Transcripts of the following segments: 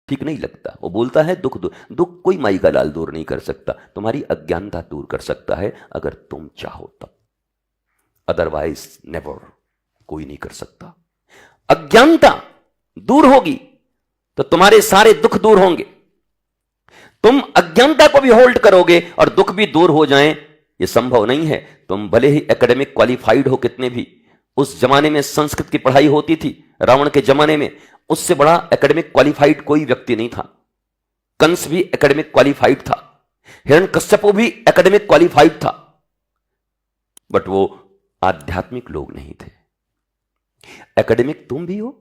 ठीक नहीं लगता। वो बोलता है दुख दूर, दुख कोई माई का लाल दूर नहीं कर सकता, तुम्हारी अज्ञानता दूर कर सकता है अगर तुम चाहो तब, अदरवाइज नेवर, कोई नहीं कर सकता। अज्ञानता दूर होगी तो तुम्हारे सारे दुख दूर होंगे। तुम अज्ञानता को भी होल्ड करोगे और दुख भी दूर हो जाएं, यह संभव नहीं है। तुम भले ही एकेडमिक क्वालिफाइड हो कितने भी, उस जमाने में संस्कृत की पढ़ाई होती थी, रावण के जमाने में, उससे बड़ा एकेडमिक क्वालिफाइड कोई व्यक्ति नहीं था। कंस भी एकेडमिक क्वालिफाइड था, हिरण्यकश्यप भी एकेडमिक क्वालिफाइड था, बट वो आध्यात्मिक लोग नहीं थे। एकेडमिक तुम भी हो।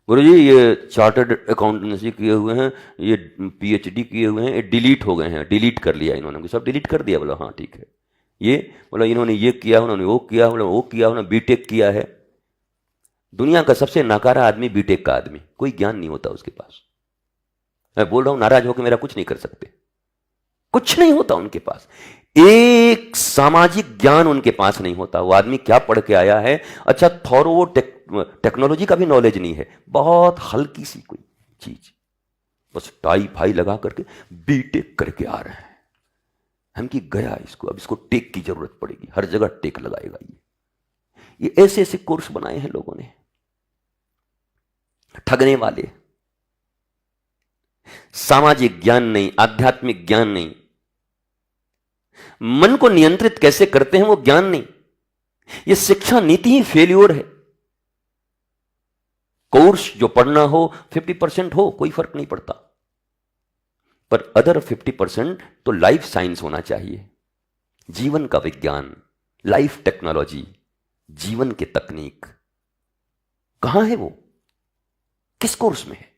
गुरुजी ये चार्टर्ड अकाउंटेंसी किए हुए हैं, ये पीएचडी किए हुए हैं, ये डिलीट हो गए हैं, डिलीट कर लिया इन्होंने, सब डिलीट कर दिया। बोला हाँ ठीक है, ये बोला इन्होंने ये किया, उन्होंने वो किया, बोला वो किया, उन्होंने बीटेक किया है। दुनिया का सबसे नाकारा आदमी बीटेक का आदमी, कोई ज्ञान नहीं होता उसके पास। मैं बोल रहा हूं नाराज होकर मेरा कुछ नहीं कर सकते, कुछ नहीं होता उनके पास, एक सामाजिक ज्ञान उनके पास नहीं होता। वो आदमी क्या पढ़ के आया है, अच्छा थोरो टेक्नोलॉजी का भी नॉलेज नहीं है, बहुत हल्की सी कोई चीज, बस टाई फाई लगा करके बीटेक करके आ रहे हैं। हम कि गया इसको, अब इसको टेक की जरूरत पड़ेगी, हर जगह टेक लगाएगा। ये ऐसे ऐसे कोर्स बनाए हैं लोगों ने, ठगने वाले। सामाजिक ज्ञान नहीं, आध्यात्मिक ज्ञान नहीं, मन को नियंत्रित कैसे करते हैं वो ज्ञान नहीं। ये शिक्षा नीति ही फेल्योर है। कोर्स जो पढ़ना हो 50% हो, कोई फर्क नहीं पड़ता, पर अदर 50% तो लाइफ साइंस होना चाहिए, जीवन का विज्ञान, लाइफ टेक्नोलॉजी, जीवन की तकनीक। कहां है वो, किस कोर्स में है?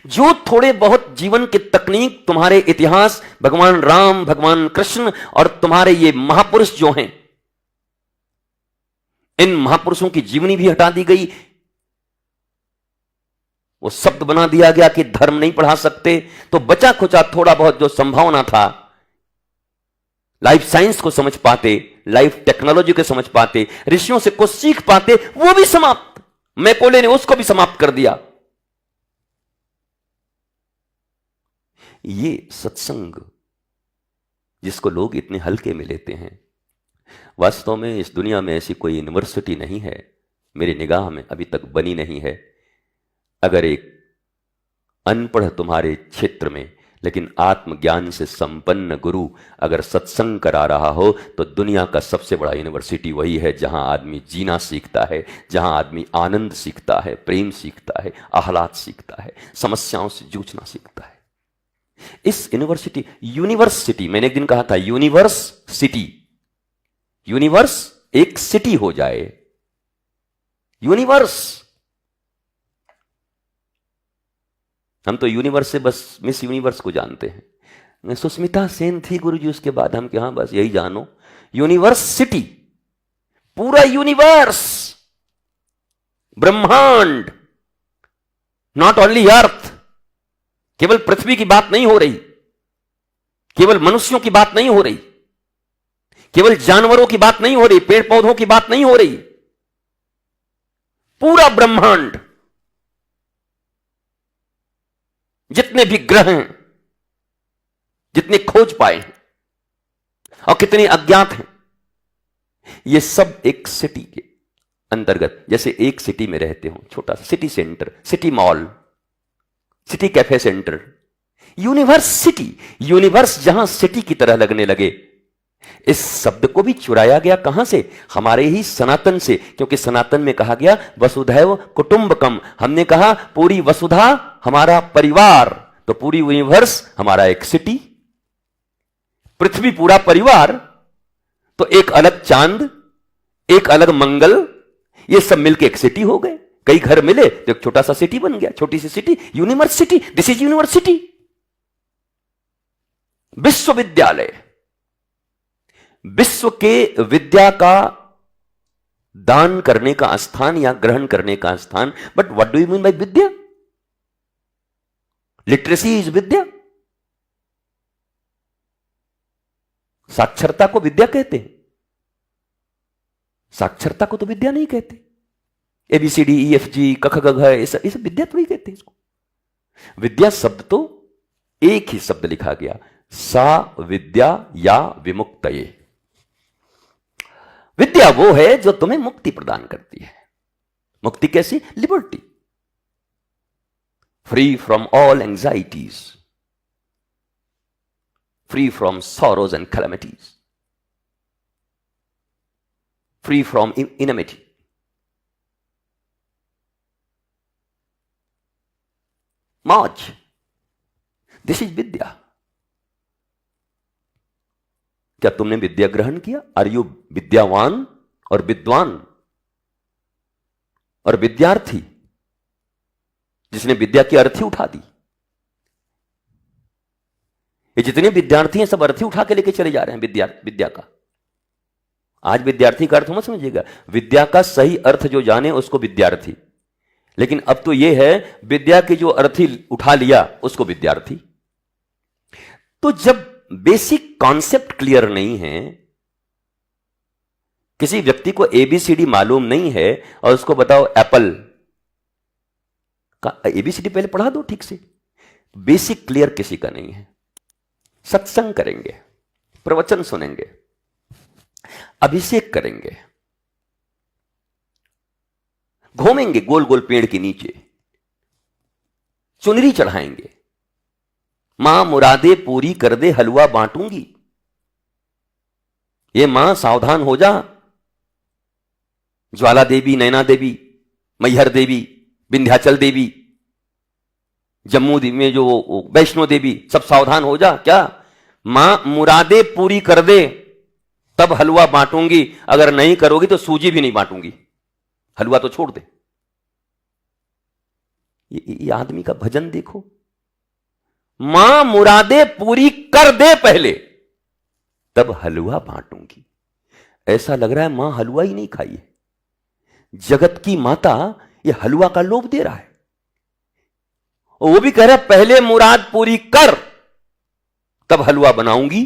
जो थोड़े बहुत जीवन की तकनीक तुम्हारे इतिहास, भगवान राम, भगवान कृष्ण और तुम्हारे ये महापुरुष जो हैं, इन महापुरुषों की जीवनी भी हटा दी गई। वो शब्द बना दिया गया कि धर्म नहीं पढ़ा सकते, तो बचा खुचा थोड़ा बहुत जो संभावना था, लाइफ साइंस को समझ पाते, लाइफ टेक्नोलॉजी को समझ पाते, ऋषियों से कुछ सीख पाते, वो भी समाप्त। मैकोले ने उसको भी समाप्त कर दिया। ये सत्संग जिसको लोग इतने हल्के में लेते हैं, वास्तव में इस दुनिया में ऐसी कोई यूनिवर्सिटी नहीं है, मेरी निगाह में अभी तक बनी नहीं है। अगर एक अनपढ़ तुम्हारे क्षेत्र में लेकिन आत्मज्ञान से संपन्न गुरु अगर सत्संग करा रहा हो, तो दुनिया का सबसे बड़ा यूनिवर्सिटी वही है, जहां आदमी जीना सीखता है, जहां आदमी आनंद सीखता है, प्रेम सीखता है, आह्लाद सीखता है, समस्याओं से जूझना सीखता है। इस यूनिवर्सिटी मैंने एक दिन कहा था, यूनिवर्स सिटी, यूनिवर्स एक सिटी हो जाए, यूनिवर्स। हम तो यूनिवर्स से बस मिस यूनिवर्स को जानते हैं। सुष्मिता सेन थी गुरुजी, उसके बाद हम क्या, बस यही जानो, यूनिवर्स सिटी, पूरा यूनिवर्स, ब्रह्मांड, नॉट ओनली अर्थ। केवल पृथ्वी की बात नहीं हो रही, केवल मनुष्यों की बात नहीं हो रही, केवल जानवरों की बात नहीं हो रही, पेड़ पौधों की बात नहीं हो रही, पूरा ब्रह्मांड, जितने भी ग्रह हैं, जितने खोज पाए हैं और कितने अज्ञात हैं, ये सब एक सिटी के अंतर्गत, जैसे एक सिटी में रहते हो, छोटा सा city centre, city mall, city cafe centre, universe city, universe जहां सिटी की तरह लगने लगे। इस शब्द को भी चुराया गया कहां से, हमारे ही सनातन से, क्योंकि सनातन में कहा गया वसुधैव कुटुंबकम। हमने कहा पूरी वसुधा हमारा परिवार, तो पूरी यूनिवर्स हमारा एक सिटी, पृथ्वी पूरा परिवार, तो एक अलग चांद, एक अलग मंगल, ये सब मिलके एक सिटी हो गए। कई घर मिले तो एक छोटा सा सिटी बन गया, छोटी सी city, university. This is university. विश्वविद्यालय, विश्व के विद्या का दान करने का स्थान या ग्रहण करने का स्थान। But what do you mean by विद्या? लिटरेसी इज विद्या। साक्षरता को विद्या कहते हैं, साक्षरता को तो विद्या नहीं कहते। ABCD EFG क ख ग घ, ये सब विद्या थोड़ी कहते हैं इसको। विद्या शब्द तो एक ही शब्द लिखा गया, सा विद्या या विमुक्तये। विद्या वो है जो तुम्हें मुक्ति प्रदान करती है। मुक्ति कैसी? Liberty, free from all anxieties, free from sorrows and calamities, free from enmity. मौज, दिस इज विद्या। क्या तुमने विद्या ग्रहण किया? आर यू विद्यावान और विद्वान और विद्यार्थी जिसने विद्या की अर्थी उठा दी? ये जितने विद्यार्थी हैं सब अर्थी उठा के लेके चले जा रहे हैं विद्या का। आज विद्यार्थी का अर्थ मत समझिएगा, विद्या का सही अर्थ जो जाने उसको विद्यार्थी, लेकिन अब तो यह है विद्या की जो अर्थी उठा लिया उसको विद्यार्थी। तो जब बेसिक कॉन्सेप्ट क्लियर नहीं है, किसी व्यक्ति को एबीसीडी मालूम नहीं है और उसको बताओ एप्पल का एबीसीडी पहले पढ़ा दो ठीक से, बेसिक क्लियर किसी का नहीं है। सत्संग करेंगे, प्रवचन सुनेंगे, अभिषेक करेंगे, घूमेंगे गोल गोल पेड़ के नीचे, चुनरी चढ़ाएंगे, मां मुरादे पूरी कर दे हलवा बांटूंगी, ये मां सावधान हो जा, ज्वाला देवी, नैना देवी, मैहर देवी, विंध्याचल देवी, जम्मू में जो वैष्णो देवी, सब सावधान हो जा। क्या? मां मुरादे पूरी कर दे तब हलवा बांटूंगी, अगर नहीं करोगी तो सूजी भी नहीं बांटूंगी, हलवा तो छोड़ दे। ये आदमी का भजन देखो, मां मुरादे पूरी कर दे पहले तब हलवा बांटूंगी। ऐसा लग रहा है मां हलवा ही नहीं खाई है, जगत की माता ये हलवा का लोभ दे रहा है। और वो भी कह रहा है पहले मुराद पूरी कर तब हलवा बनाऊंगी।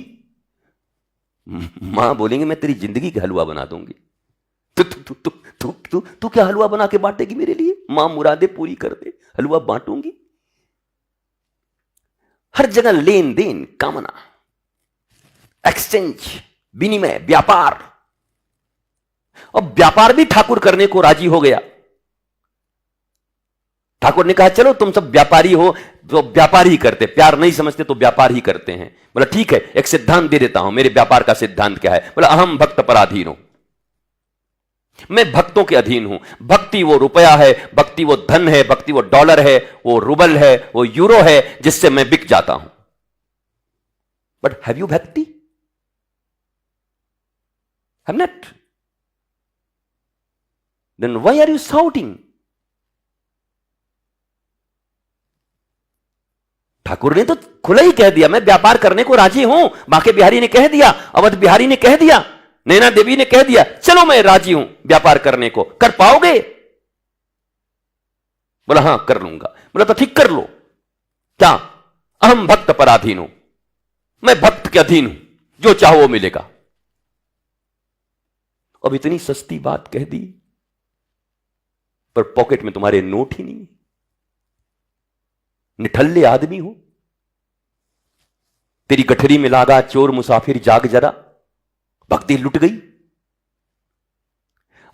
मां बोलेंगे मैं तेरी जिंदगी का हलवा बना दूंगी। तू क्या हलवा बना के बांटेगी मेरे लिए? मां मुरादे पूरी कर दे हलवा बांटूंगी। हर जगह लेन देन, कामना, एक्सचेंज, विनिमय, व्यापार। और व्यापार भी ठाकुर करने को राजी हो गया। ठाकुर ने कहा चलो तुम सब व्यापारी हो तो व्यापार ही करते, प्यार नहीं समझते तो व्यापार ही करते हैं। बोला ठीक है, एक सिद्धांत दे देता हूं, मेरे व्यापार का सिद्धांत क्या है? बोला अहम भक्त पराधीन हूं, मैं भक्तों के अधीन हूं। भक्ति वो रुपया है, भक्ति वो धन है, भक्ति वो डॉलर है, वो रूबल है, वो यूरो है, जिससे मैं बिक जाता हूं। बट हैव यू भक्ति? Have not. Then why are you shouting? Thakur ने तो खुला ही कह दिया मैं व्यापार करने को राजी हूं। बांके बिहारी ने कह दिया, अवध बिहारी ने कह दिया, नैना देवी ने कह दिया, चलो मैं राजी हूं व्यापार करने को। कर पाओगे? बोला हां कर लूंगा। बोला तो ठीक कर लो। क्या? अहम भक्त पराधीन हूं, मैं भक्त के अधीन हूं, जो चाहो वो मिलेगा। अब इतनी सस्ती बात कह दी, पर पॉकेट में तुम्हारे नोट ही नहीं। निठल्ले आदमी हो, तेरी गठरी में लागा चोर मुसाफिर जाग जरा, भक्ति लुट गई।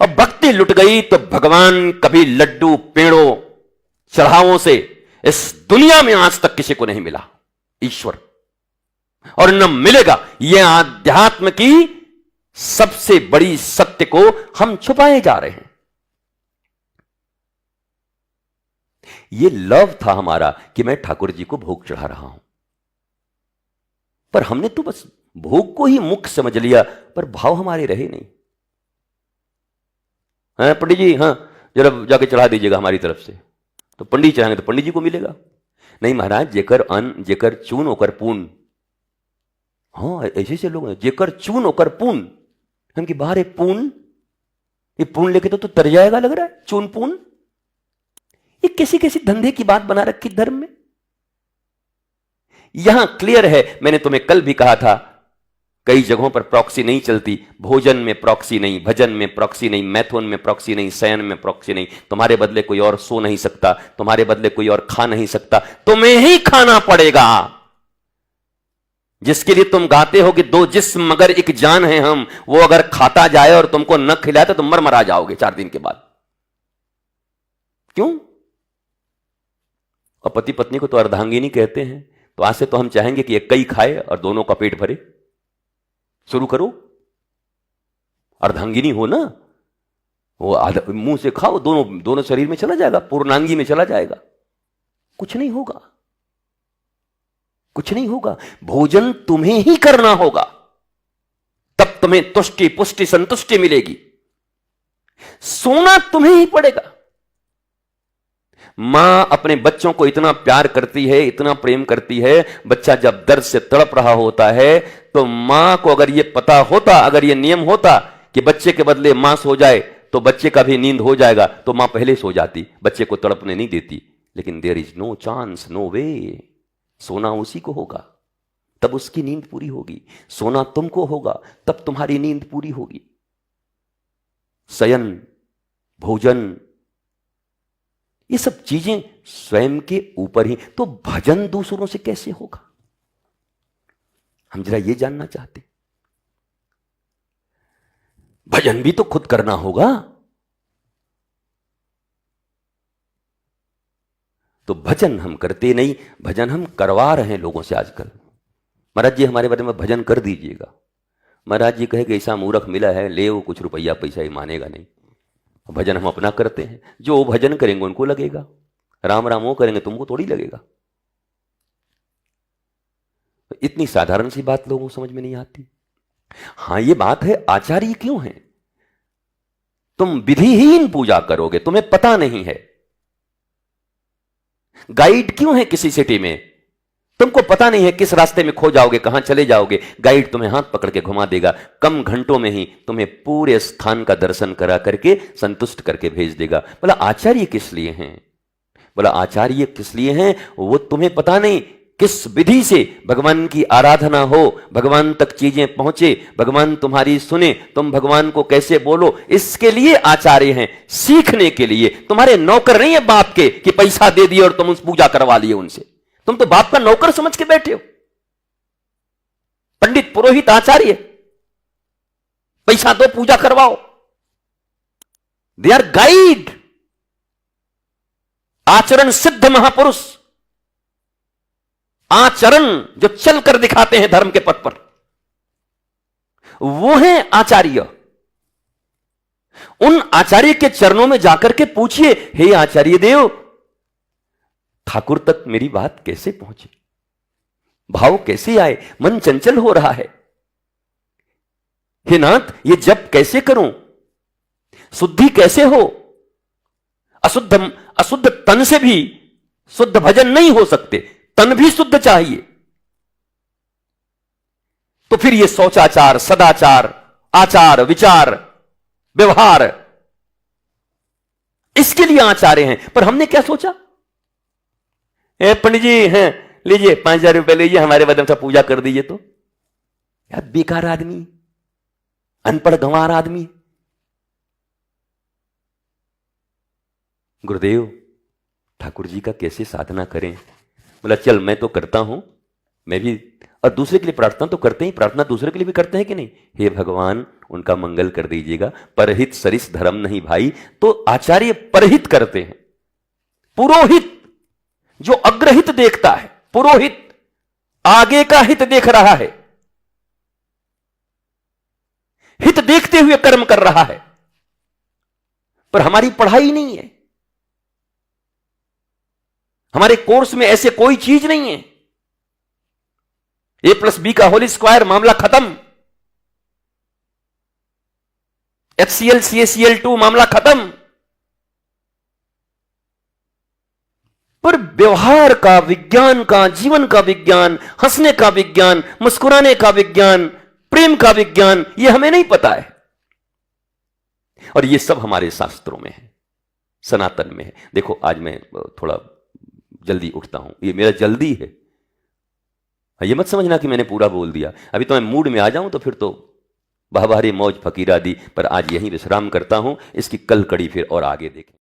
अब भक्ति लुट गई तो भगवान कभी लड्डू पेड़ों चढ़ावों से इस दुनिया में आज तक किसी को नहीं मिला, ईश्वर, और न मिलेगा। यह आध्यात्म की सबसे बड़ी सत्य को हम छुपाए जा रहे हैं। यह लव था हमारा कि मैं ठाकुर जी को भोग चढ़ा रहा हूं, पर हमने तो बस भोग को ही मुख्य समझ लिया, पर भाव हमारे रहे नहीं। हाँ पंडित जी, हाँ जरा जाके चढ़ा दीजिएगा हमारी तरफ से। तो पंडित चढ़ाएंगे तो पंडित जी को मिलेगा। नहीं महाराज, जेकर अन्न जेकर चून होकर पून। हाँ ऐसे ऐसे लोग हैं, जेकर चून होकर पून। हम कि बाहर एक पून, ये पून लेके तो तर जाएगा लग रहा है, चून पून। ये कैसी कैसी धंधे की बात बना रखी धर्म में। यहां क्लियर है, मैंने तुम्हें कल भी कहा था, कई जगहों पर प्रॉक्सी नहीं चलती। भोजन में प्रॉक्सी नहीं, भजन में प्रॉक्सी नहीं, मैथुन में प्रॉक्सी नहीं, शयन में प्रॉक्सी नहीं। तुम्हारे बदले कोई और सो नहीं सकता, तुम्हारे बदले कोई और खा नहीं सकता, तुम्हें ही खाना पड़ेगा। जिसके लिए तुम गाते हो कि दो जिस्म मगर एक जान है हम, वो अगर खाता जाए और तुमको न खिलाए तो तुम मर जाओगे 4 दिन के बाद। क्यों? और पति पत्नी को तो अर्धांगिनी कहते हैं, तो आज से तो हम चाहेंगे कि एक ही खाए और दोनों का पेट भरे। शुरू करो, अर्धांगिनी हो ना, वो मुंह से खाओ, दोनों शरीर में चला जाएगा, पूर्णांगी में चला जाएगा। कुछ नहीं होगा, कुछ नहीं होगा। भोजन तुम्हें ही करना होगा, तब तुम्हें तुष्टि पुष्टि संतुष्टि मिलेगी। सोना तुम्हें ही पड़ेगा। मां अपने बच्चों को इतना प्यार करती है, इतना प्रेम करती है, बच्चा जब दर्द से तड़प रहा होता है तो मां को अगर यह पता होता, अगर यह नियम होता कि बच्चे के बदले मां सो जाए तो बच्चे का भी नींद हो जाएगा, तो मां पहले सो जाती, बच्चे को तड़पने नहीं देती। लेकिन there is no chance, no way. सोना उसी को होगा, तब उसकी नींद पूरी होगी। सोना तुमको होगा, तब तुम्हारी नींद पूरी होगी। शयन, भोजन, ये सब चीजें स्वयं के ऊपर ही। तो भजन दूसरों से कैसे होगा, हम जरा ये जानना चाहते। भजन भी तो खुद करना होगा। तो भजन हम करते नहीं, भजन हम करवा रहे हैं लोगों से आजकल। महाराज जी हमारे बारे में भजन कर दीजिएगा। महाराज जी कहे कि ऐसा मूर्ख मिला है, ले वो कुछ रुपया पैसा ही मानेगा नहीं। भजन हम अपना करते हैं, जो भजन करेंगे उनको लगेगा, राम राम वो करेंगे तुमको थोड़ी लगेगा। इतनी साधारण सी बात लोगों को समझ में नहीं आती। हां ये बात है, आचार्य क्यों है? तुम विधिहीन पूजा करोगे, तुम्हें पता नहीं है। गाइड क्यों है किसी सिटी में? तुमको पता नहीं है किस रास्ते में खो जाओगे, कहां चले जाओगे। गाइड तुम्हें हाथ पकड़ के घुमा देगा, कम घंटों में ही तुम्हें पूरे स्थान का दर्शन करा करके संतुष्ट करके भेज देगा। बोला आचार्य किस लिए हैं? बोला आचार्य किस लिए हैं वो तुम्हें पता नहीं। किस विधि से भगवान की आराधना हो, भगवान तक चीजें पहुंचे, भगवान तुम्हारी सुने, तुम भगवान को कैसे बोलो, इसके लिए आचार्य हैं, सीखने के लिए। तुम्हारे नौकर नहीं है बाप के कि पैसा दे दिए और तुम उस पूजा करवा लिए उनसे। तुम तो बाप का नौकर समझ के बैठे हो। पंडित, पुरोहित, आचार्य, पैसा दो पूजा करवाओ। दे आर गाइड, आचरण सिद्ध महापुरुष, आचरण जो चल कर दिखाते हैं धर्म के पथ पर, वो हैं आचार्य। उन आचार्य के चरणों में जाकर के पूछिए, हे आचार्य देव, ठाकुर तक मेरी बात कैसे पहुंची, भाव कैसे आए, मन चंचल हो रहा है। हे नाथ, ये जप कैसे करूं, शुद्धि कैसे हो। अशुद्ध तन से भी शुद्ध भजन नहीं हो सकते, तन भी शुद्ध चाहिए। तो फिर ये शौचाचार, सदाचार, आचार, विचार, व्यवहार, इसके लिए आचार्य हैं। पर हमने क्या सोचा, पंडित जी हैं, लीजिए 5,000 रुपए लीजिए, हमारे बदन से पूजा कर दीजिए। तो यार बेकार आदमी, अनपढ़ गंवार आदमी। गुरुदेव, ठाकुर जी का कैसे साधना करें? बोला चल मैं तो करता हूं, मैं भी, और दूसरे के लिए प्रार्थना तो करते ही, प्रार्थना दूसरे के लिए भी करते हैं कि नहीं। हे भगवान उनका मंगल कर दीजिएगा। परहित सरिस धर्म नहीं भाई, तो आचार्य परहित करते हैं। पुरोहित जो अग्रहित देखता है, पुरोहित आगे का हित देख रहा है, हित देखते हुए कर्म कर रहा है। पर हमारी पढ़ाई नहीं है, हमारे कोर्स में ऐसे कोई चीज नहीं है। A+B का होल स्क्वायर, मामला खत्म। HCl CaCl2 मामला खत्म। पर व्यवहार का विज्ञान, का जीवन का विज्ञान, हंसने का विज्ञान, मुस्कुराने का विज्ञान, प्रेम का विज्ञान, यह हमें नहीं पता है। और यह सब हमारे शास्त्रों में है, सनातन में है। देखो आज मैं थोड़ा जल्दी उठता हूं, ये मेरा जल्दी है। ये मत समझना कि मैंने पूरा बोल दिया, अभी तो मैं मूड में आ जाऊं तो फिर तो वाहवाही मौज फकीरादी, पर आज यहीं विश्राम करता हूं, इसकी कल कड़ी फिर और आगे देखें।